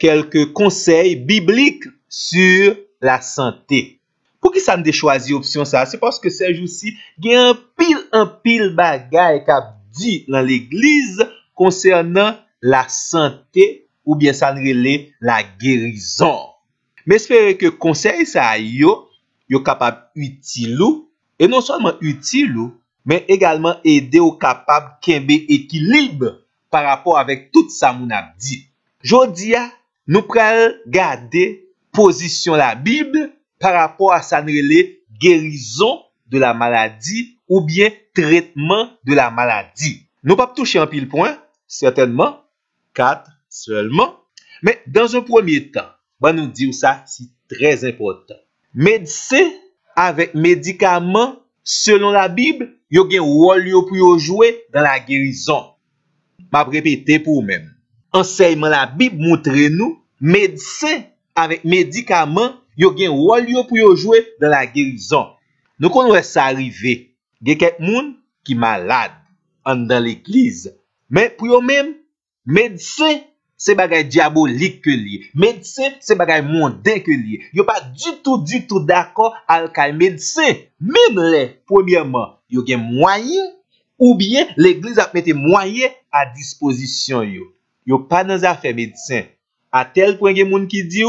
quelques conseils bibliques sur la santé. Pour qui ça me choisi option ça? C'est parce que ces jours-ci, il y a un pile bagay qu'a dit dans l'église concernant la santé ou bien ça relève la guérison. Mais j'espère que conseil ça yo capable utile et non seulement utile mais également aider au capable kembe équilibre par rapport avec tout ça moun a dit. Jodi a nous pral garder position la Bible par rapport à sa guérison de la maladie ou bien traitement de la maladie. Nous pas toucher en pile point, certainement 4 seulement, mais dans un premier temps, on nous dire ça c'est très important. Médecin avec médicaments selon la Bible, yo gen rôle pour jouer dans la guérison. M'a répéter pour vous-même. Enseignement la Bible montre nous médecin avec médicaments yo gen rôle pour jouer dans la guérison. Nous connaissons ça arriver. Il y a quelques moun qui malade dans l'église. Mais pour eux même médecin c'est bagay diabolique que li. Médecin c'est bagay mondain que li. Yo pas du tout d'accord avec médecin. Même les premièrement, yo gen moyen ou bien l'église a mis moyen à disposition yo. Yo pas dans affaire médecin. À tel point gen moun qui dit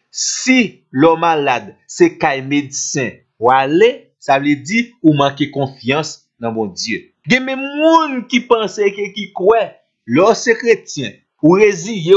si l'homme malade c'est kay médecin ou aller, ça veut dire ou manquer confiance dans mon Dieu. Gen même moun qui pense que qui croit leur c'est chrétien ou résilié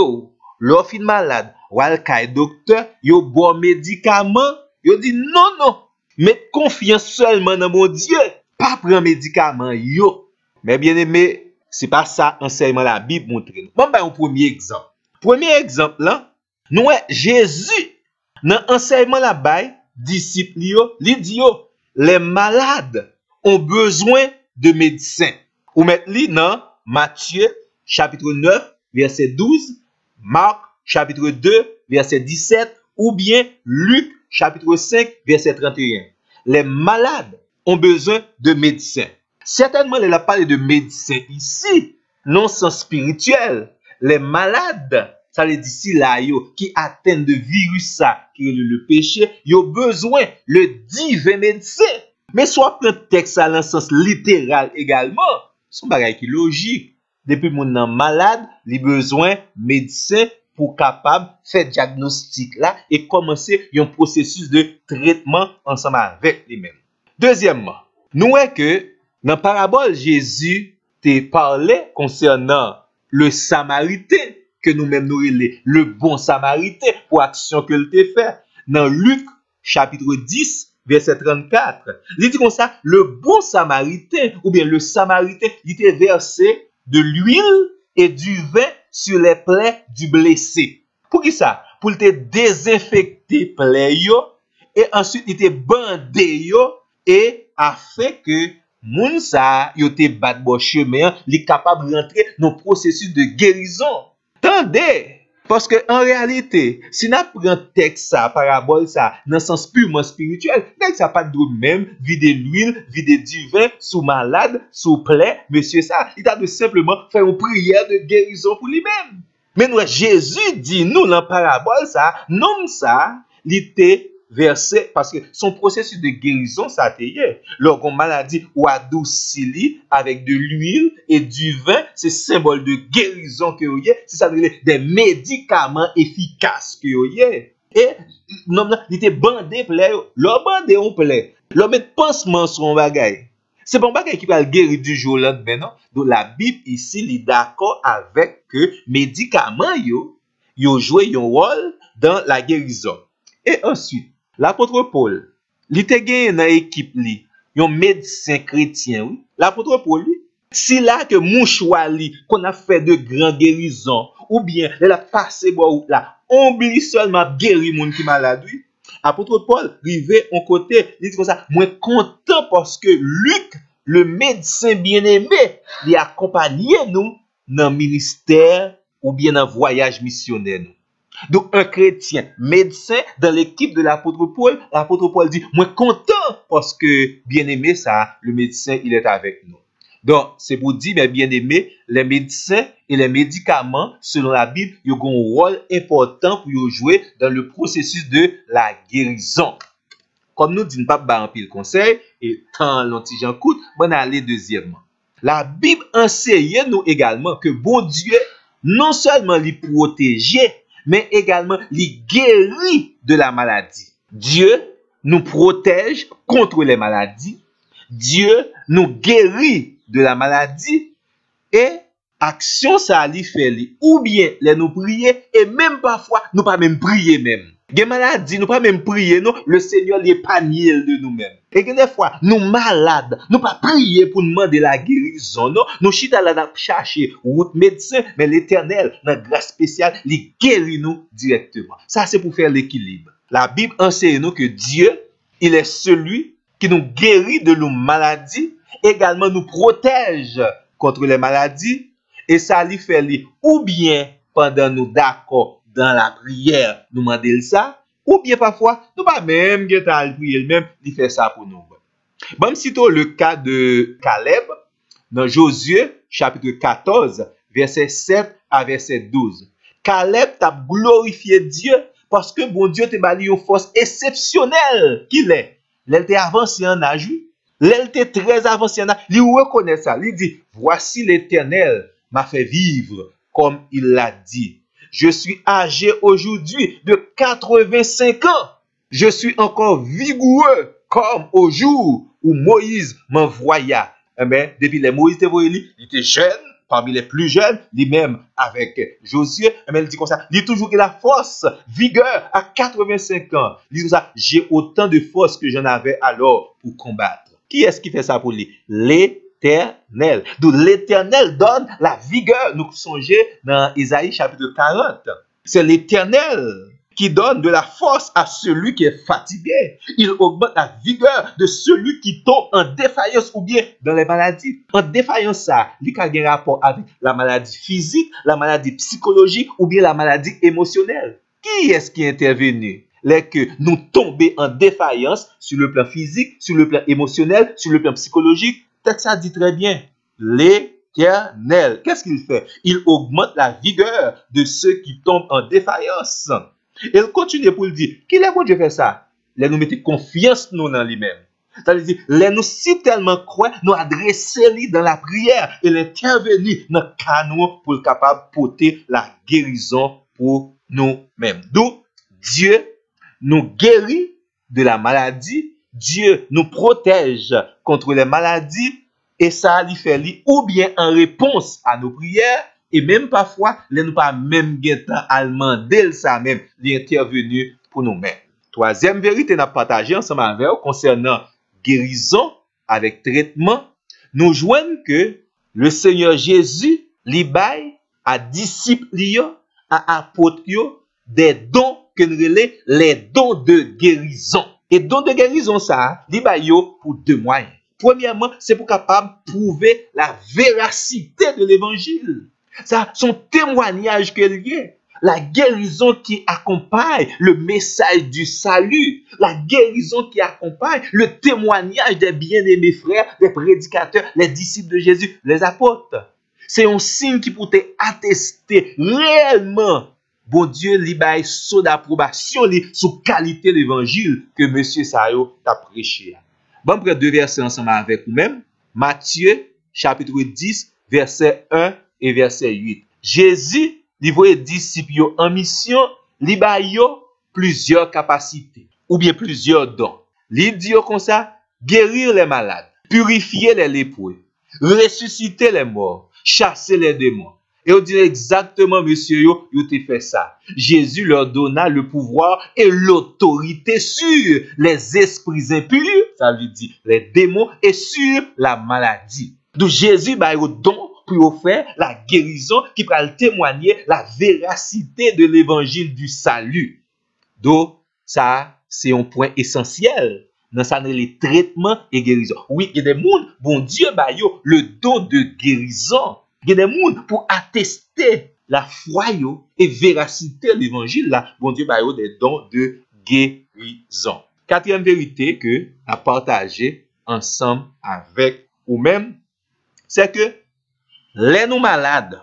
leur fin malade ou al kay docteur yo bon médicament yo dit non mettre confiance seulement dans mon Dieu pas prendre médicament yo. Mais bien aimé c'est pas ça enseignement la Bible montre nous. Bon ben un premier exemple là nous Jésus dans enseignement la bail disciples yo li dit yo les malades ont besoin de médecins. Ou mettre li dans Matthieu chapitre 9 verset 12, Marc chapitre 2 verset 17 ou bien Luc chapitre 5 verset 31. Les malades ont besoin de médecins. Certainement, il a parlé de médecins ici, non sens spirituel. Les malades, ça les dit là, qui atteignent de virus ça, qui est le péché, ils ont besoin le divin médecin. Mais soit prend texte à sens littéral également, son bagage qui logique. Depuis mon malade, il a besoin médecin pour capable faire diagnostic là et commencer un processus de traitement ensemble avec lui-même. Deuxièmement, nous voyons que dans la parabole Jésus t'a parlé concernant le Samaritain que nous-mêmes nous relais, le bon Samaritain pour action que il t'a fait. Dans Luc chapitre 10 verset 34, il dit comme ça, le bon Samaritain ou bien le Samaritain, il t'a versé de l'huile et du vin sur les plaies du blessé. Pour qui ça? Pour te désinfecter plaies yo et ensuite il te bandé yo et afin que moun sa yo te bat bo chemin, li capable rentrer dans le processus de guérison. Tendez, parce que en réalité, si n'a prend texte ça, parabole ça, dans le sens purement spirituel, texte ça pas de même, vider l'huile, vider du vin, sous malade, sous plaie, monsieur ça, il a de simplement faire une prière de guérison pour lui-même. Mais nous, Jésus dit, nous, dans la parabole ça, non ça, il était versé, parce que son processus de guérison, ça a été, lorsqu'on maladie ou adoucili avec de l'huile et du vin, c'est symbole de guérison que vous avez, c'est ça des médicaments efficaces que vous avez. Et, non, il était bandé, l'homme bandé, on plaît. L'homme met pansement sur un bagay. C'est pas un bagay qui va le guérir du jour au lendemain, non? Donc, la Bible ici, il est d'accord avec que médicaments, yo joué un rôle dans la guérison. Et ensuite, l'apôtre Paul, il était gagné dans l'équipe, un médecin chrétien, oui. L'apôtre Paul, lui, si là que mouchoir qu'on a fait de grandes guérisons, ou bien, il a passé bout là, on oublie seulement guérir moun qui malade, oui. Apôtre Paul, rivé en côté, il dit comme ça, moi content parce que Luc, le médecin bien-aimé, il a accompagné nous dans le ministère ou bien dans le voyage missionnaire. Donc, un chrétien médecin dans l'équipe de l'apôtre Paul dit, moi content parce que bien-aimé ça, le médecin, il est avec nous. Donc, c'est pour dire, mes bien-aimés, les médecins et les médicaments, selon la Bible, ils ont un rôle important pour jouer dans le processus de la guérison. Comme nous disons pas en pile conseil, et tant l'antigen coûte, bon aller deuxièmement. La Bible enseigne nous également que bon Dieu, non seulement les protéger, mais également les guérir de la maladie. Dieu nous protège contre les maladies. Dieu nous guérit de la maladie et action ça lui fait ou bien les nous prier et même parfois nous pas même prier même. Des maladies nous pas même prier non, le Seigneur l'épargne de nous-mêmes. Et que des fois nous malades, nous pas prier pour demander la guérison non, nous chita là chercher route médecin mais l'Éternel dans grâce spéciale, il guérit nous directement. Ça c'est pour faire l'équilibre. La Bible enseigne nous que Dieu, il est celui qui nous guérit de nos maladies, également nous protège contre les maladies, et ça lui fait ou bien pendant nous d'accord dans la prière, nous demander ça, ou bien parfois, nous pas même à prier, même il fait ça pour nous. Bon, citons le cas de Caleb, dans Josué, chapitre 14, verset 7 à verset 12. Caleb t'a glorifié Dieu parce que bon Dieu t'a donné une force exceptionnelle qu'il est. L'elle était avancé en âge, l'elle était très avancé en âge. Il reconnaît ça. Il dit, voici l'Éternel m'a fait vivre comme il l'a dit. Je suis âgé aujourd'hui de 85 ans. Je suis encore vigoureux comme au jour où Moïse m'envoya. Eh bien, depuis les Moïse il était jeune, parmi les plus jeunes, lui-même avec Josué, mais il dit comme ça, il dit toujours qu'il a force, vigueur à 85 ans. Il dit comme ça, j'ai autant de force que j'en avais alors pour combattre. Qui est-ce qui fait ça pour lui? L'Éternel. Donc l'Éternel donne la vigueur. Nous songez dans Isaïe chapitre 40. C'est l'Éternel qui donne de la force à celui qui est fatigué. Il augmente la vigueur de celui qui tombe en défaillance ou bien dans les maladies. En défaillance, ça, il a un rapport avec la maladie physique, la maladie psychologique ou bien la maladie émotionnelle. Qui est-ce qui est intervenu? Les que nous tombons en défaillance sur le plan physique, sur le plan émotionnel, sur le plan psychologique. Peut-être ça dit très bien. L'Éternel. Qu'est-ce qu'il fait? Il augmente la vigueur de ceux qui tombent en défaillance. Et il continue pour le dire, qui est bon Dieu fait ça? Les nous mettons confiance nous dans lui-même. C'est-à-dire, les nous si tellement croient, nous adresser dans la prière et l'intervenir dans le canon pour le capable de porter la guérison pour nous-mêmes. Donc, Dieu nous guérit de la maladie, Dieu nous protège contre les maladies et ça lui fait ou bien en réponse à nos prières, et même parfois, nous pas même temps à demander ça même, l'intervenu pour nous-mêmes. Troisième vérité, nous avons partagé ensemble avec vous concernant guérison avec traitement. Nous joignons que le Seigneur Jésus baille à disciples, à apôtres, des dons que nous relèvons, les dons de guérison. Et dons de guérison, ça, baille pour deux moyens. Premièrement, c'est pour capable prouver la véracité de l'évangile. Ça, son témoignage qu'il y a, la guérison qui accompagne le message du salut, la guérison qui accompagne le témoignage des bien-aimés frères, des prédicateurs, les disciples de Jésus, les apôtres. C'est un signe qui peut attester réellement, bon Dieu, bail son d'approbation sur qualité de l'évangile que monsieur Sayo a prêché. Bon, près deux versets ensemble avec vous-même. Matthieu, chapitre 10, verset 1 et verset 8. Jésus, il voyait disciples en mission, il baille plusieurs capacités, ou bien plusieurs dons. Il dit comme ça, guérir les malades, purifier les lépreux, ressusciter les morts, chasser les démons. Et on dit exactement, monsieur, yo te fait ça. Jésus leur donna le pouvoir et l'autorité sur les esprits impurs, ça veut dire les démons, et sur la maladie. Donc Jésus va au don pour faire la guérison qui va témoigner la véracité de l'évangile du salut. Donc ça, c'est un point essentiel dans ça, les traitements et guérison. Oui, il y a des gens, bon Dieu, le don de guérison. Il y a des gens pour attester la foi et véracité de l'évangile, là, bon Dieu, des dons de guérison. Quatrième vérité que à partager ensemble avec vous-même, c'est que les nous malades,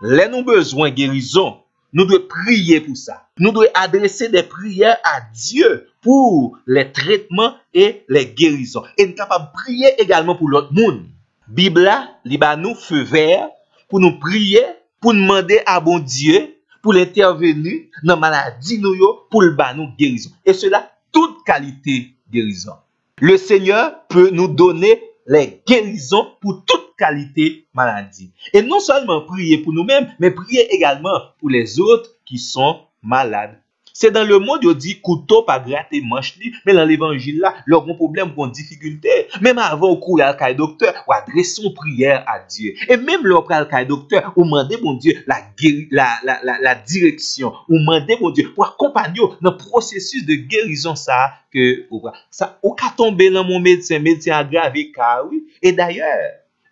les nous besoin guérison, nous devons prier pour ça. Nous devons adresser des prières à Dieu pour les traitements et les guérisons. Et nous sommes capables de prier également pour l'autre monde. Bible li ba nous feu vert pour nous prier, pour demander à bon Dieu pour l'intervenir dans la maladie nous yo, pour le ba nous guérison. Et cela toute qualité guérison. Le Seigneur peut nous donner les guérisons pour toute qualité maladie. Et non seulement prier pour nous-mêmes, mais prier également pour les autres qui sont malades. C'est dans le monde, on dit couteau pas gratter manche li, mais dans l'évangile là, leur bon problème, bon difficulté. Même avant au courir à le docteur, ou adresser une prière à Dieu. Et même lorsqu'on le docteur, ou demander bon Dieu la direction, ou demander bon Dieu pour accompagner dans le processus de guérison ça que ça ou ka tomber dans mon médecin aggravé car oui. Et d'ailleurs,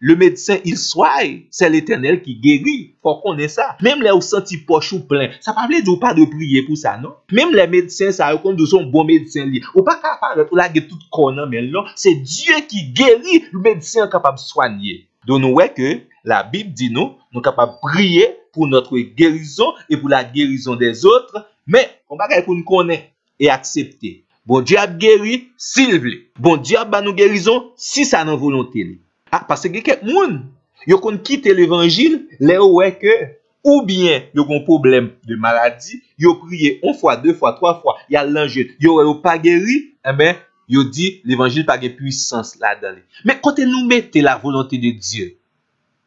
le médecin, il soigne, c'est l'Éternel qui guérit. Faut qu'on ait ça. Même les ou senti poche ou plein, ça ne veut dire pas de prier pour ça, non? Même les médecins, ça comme de son bon médecin li. Ou pas capable de la tout connaître, mais non, c'est Dieu qui guérit, le médecin capable de soigner. Donc nous voyons que la Bible dit nous sommes capables de prier pour notre guérison et pour la guérison des autres, mais on va pour nous connaître et accepter. Bon Dieu a guéri s'il veut. Bon Dieu a nous guérison si ça n'a volonté. Ah, parce que quelqu'un moun, yo kon quitte l'évangile, les ouais que ou bien yo kon problème de maladie, yo prié une fois, deux fois, trois fois, y a l'ange, yo pas guéri, eh ben yo dit l'évangile pas de puissance là-dedans. Mais quand nous mettez la volonté de Dieu,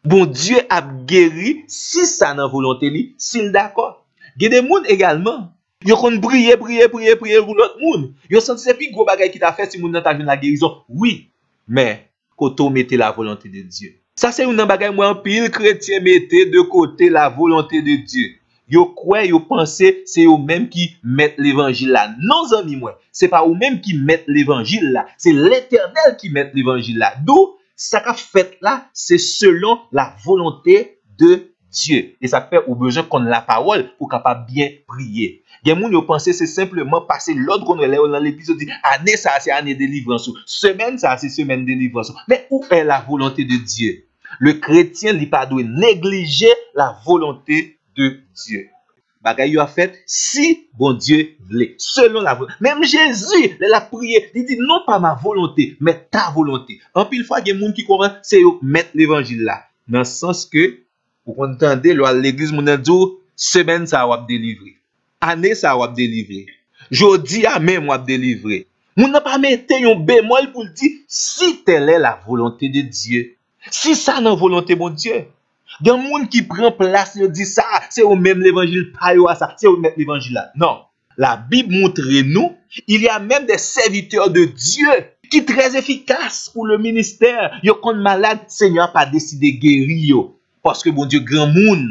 bon Dieu a guéri si ça n'a volonté li, s'il d'accord. Il y a des moun également, yo kon prier pour l'autre moun. Yo senti c'est plus gros bagay qui t'a fait si moun nan t'a vu la guérison. Oui, mais côté mettez la volonté de Dieu. Ça c'est une bagay moi en pile chrétien mettez de côté la volonté de Dieu. Yo croit, yo pensez c'est eux même qui mettent l'évangile là. Non amis moi, c'est pas eux même qui mettent l'évangile là, c'est l'Éternel qui met l'évangile là. D'où ça qu'a fait là, c'est selon la volonté de Dieu. Et ça fait au besoin qu'on la parole pour capable bien prier. Il y a des gens qui pensent c'est simplement passer l'ordre qu'on a dans l'épisode dit année ça c'est année de délivrance, semaine ça c'est semaine de délivrance. Mais où est la volonté de Dieu? Le chrétien n'est pas doit négliger la volonté de Dieu. Bagay yo a fait si bon Dieu voulait, selon la volonté. Même Jésus, il a prié, il dit non pas ma volonté, mais ta volonté. En pile fois il y a des gens qui comprennent c'est mettre l'évangile là, dans le sens que vous entendez l'église mon dit semaine ça va délivrer. Année ça va délivrer. Jodi a même va délivrer. Moun n'a pas mettre un bémol pour dire si telle est la volonté de Dieu. Si ça non volonté bon Dieu. Il y a des gens qui prend place et dit ça, c'est au même l'évangile pas yo ça, c'est au même l'évangile là. Non, la Bible montre nous, il y a même des serviteurs de Dieu qui sont très efficaces pour le ministère. Yo kon malade, Seigneur pas décidé guérir yo parce que bon Dieu grand monde.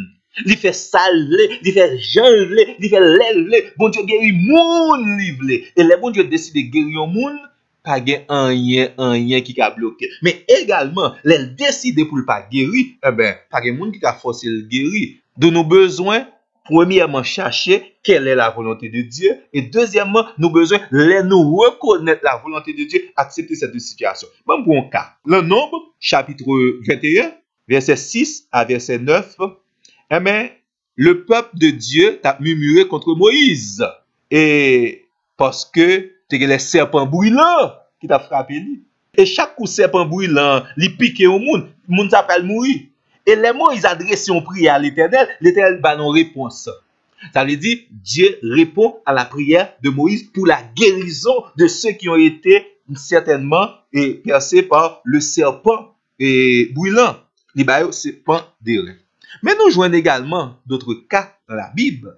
Il fait salver, il fait janvler, il fait l'élever. Bon Dieu guérit moun livre. Et les bon Dieu décide de guérir moun, pas un rien qui a bloqué. Mais également, les décide pour le pas guérir, eh ben, pas de moun qui a forcé le guérir. De nos besoins, premièrement, chercher quelle est la volonté de Dieu. Et deuxièmement, nous besoin de nous reconnaître la volonté de Dieu, accepter cette situation. Bon, pour un cas. Le Nombre, chapitre 21, verset 6 à verset 9. Eh bien, le peuple de Dieu t'a murmuré contre Moïse. Et parce que tu as les serpents brûlants qui t'a frappé. Et chaque coup serpent brûlant, il pique au monde, le monde s'appelle mourir. Et les Moïse adressent une prière à l'Éternel, l'Éternel va nous réponse. Ça veut dire, Dieu répond à la prière de Moïse pour la guérison de ceux qui ont été certainement percés par le serpent brûlant. Les serpents d'Éré. Mais nous jouons également d'autres cas dans la Bible.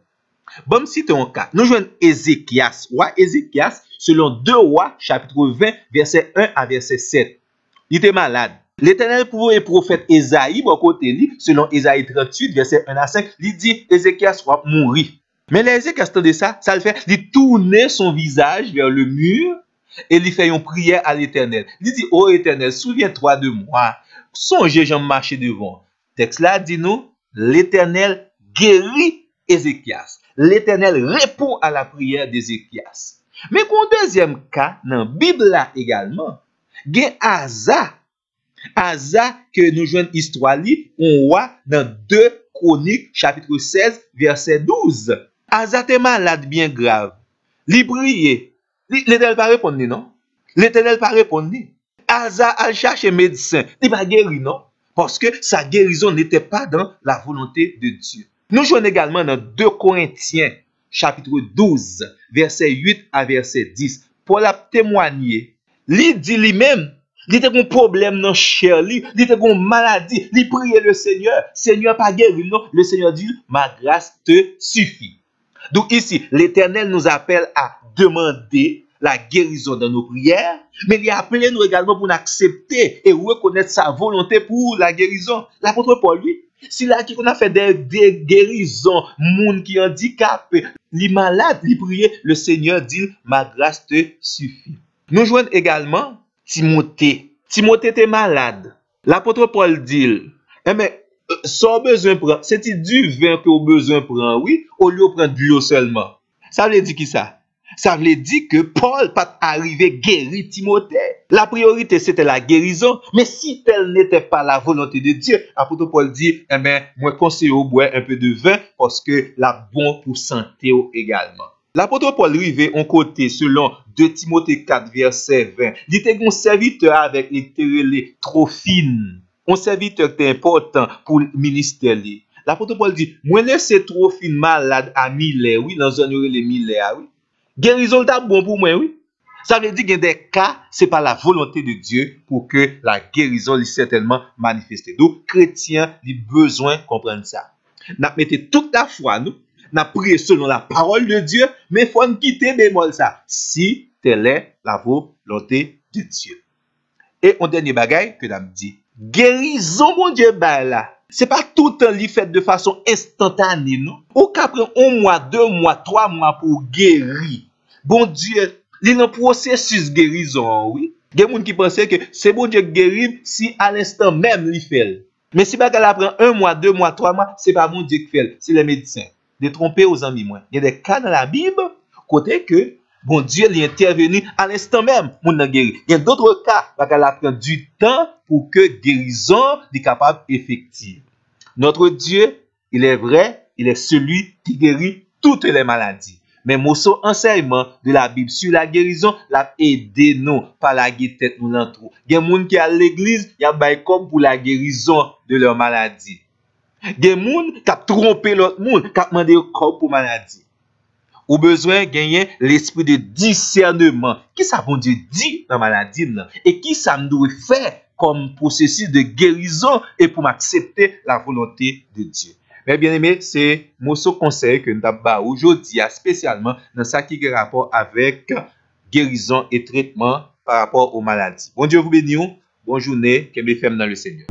Bon, citons un cas. Nous jouons Ézéchias. Roi Ézéchias, selon 2 Rois, chapitre 20, verset 1 à verset 7. Il était malade. L'Éternel pour le prophète Ésaïe, bon côté lui, selon Ésaïe 38, verset 1 à 5, il dit Ézéchias va mourir. Mais l'Ézéchias de ça le fait, il tournait son visage vers le mur et il fait une prière à l'Éternel. Il dit, ô Éternel, souviens-toi de moi. Songez, j'en marcher devant. Texte là dit nous, l'Éternel guérit Ézéchias. L'Éternel répond à la prière d'Ézéchias. Mais pour deuxième cas, dans la Bible là également, il y a Asa. Asa que nous jouons histoire li, on voit dans 2 Chroniques chapitre 16 verset 12. Asa était malade bien grave. Li priait. L'Éternel pas répondre non. L'Éternel pas répondre. Asa a cherché médecin, il pas guéri non parce que sa guérison n'était pas dans la volonté de Dieu. Nous jouons également dans 2 Corinthiens chapitre 12 verset 8 à verset 10. Paul a témoigné. Li dit lui-même, il était un problème dans chair, il était une maladie, il priait le Seigneur. Seigneur pas guéri non, le Seigneur dit ma grâce te suffit. Donc ici, l'Éternel nous appelle à demander la guérison dans nos prières, mais il appelle nous également pour accepter et reconnaître sa volonté pour la guérison. L'apôtre Paul, lui, si là qu'on a fait des guérisons, monde qui est handicapé, les malades, les prier, le Seigneur dit ma grâce te suffit. Nous joignons également Timothée. Timothée était malade. L'apôtre Paul dit, mais sans besoin prendre, c'est du vin que vous besoin prendre, oui, au lieu de prendre de l'eau seulement. Ça veut dire qui ça? Ça veut dire que Paul pas arrivé guérir Timothée. La priorité c'était la guérison, mais si tel n'était pas la volonté de Dieu, l'apôtre Paul dit, moi conseille au boire un peu de vin parce que la bon pour santé également. L'apôtre Paul arrivé en côté selon 2 Timothée 4 verset 20. Il était un serviteur avec les Trophine. Un serviteur qui est important pour le ministère. L'apôtre Paul dit, moi laisse Trophine malade à Milet, oui, dans un les Milet, oui. Guérison est bon pour moi, oui. Ça veut dire qu'il y a des cas, c'est pas la volonté de Dieu pour que la guérison est certainement manifestée. Donc, chrétien, il a besoin de comprendre ça. Nous mettons toute la foi, nous prions selon la parole de Dieu, mais il faut quitter bémol ça, si telle est la volonté de Dieu. Et un dernier bagage que nous dit, guérison, mon Dieu, bah là. C'est pas tout le temps fait de façon instantanée, non? Ou qu'à prendre 1 mois, 2 mois, 3 mois pour guérir. Bon Dieu, il y a un processus de guérison, oui. Il y a des gens qui pensent que c'est bon Dieu qui guérit si à l'instant même il fait. Mais si elle prend 1 mois, 2 mois, 3 mois, c'est pas bon Dieu qui fait, c'est les médecins. De tromper aux amis, moi. Il y a des cas dans la Bible, côté que bon Dieu est intervenu à l'instant même, mon guéri. Il y a d'autres cas, elle prend du temps pour que guérison soit capable effective. Notre Dieu, il est vrai, il est celui qui guérit toutes les maladies. Mais mon enseignement de la Bible sur la guérison l'a aidé nous, pas la tête nous l'entrou. Il y a des gens qui à l'église, il y a des comme pour la guérison de leur maladie. Il y a des gens qui ont trompé l'autre monde, qui ont demandé corps pour maladie. Ou besoin de gagner l'esprit de discernement. Qui ça bon Dieu dit dans la maladie et qui ça me doit faire comme processus de guérison et pour m'accepter la volonté de Dieu. Mais bien aimé, c'est mon conseil que nous avons aujourd'hui, spécialement dans ce qui a rapport avec guérison et traitement par rapport aux maladies. Bon Dieu vous bénisse, bonne journée, que me ferme dans le Seigneur.